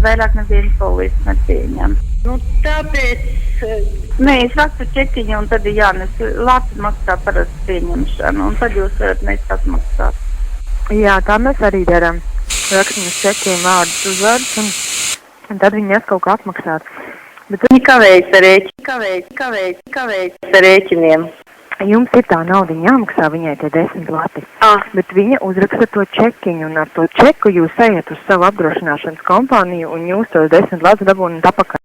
vairāk neviens polīts nepieņem. Nu, tāpēc... Nē, es rakstu čekiņu un tad ir jānes. Latvijas maksā parasti pieņemšanu un tad jūs varat nest atmaksāt. Jā, tā mēs arī darām. Rakstam uz čekiem vārdus, uzvārdus un tad viņi nes kaut kā atmaksāt. Bet viņi kavējas ar rēķiniem. Jums ir tā naudiņa jāmaksā viņai tie 10 lati. Bet viņa uzraksta to čekiņu un ar to čeku jūs ejat uz savu apdrošināšanas kompāniju un jūs tos 10 latus dabūnat apakaļ.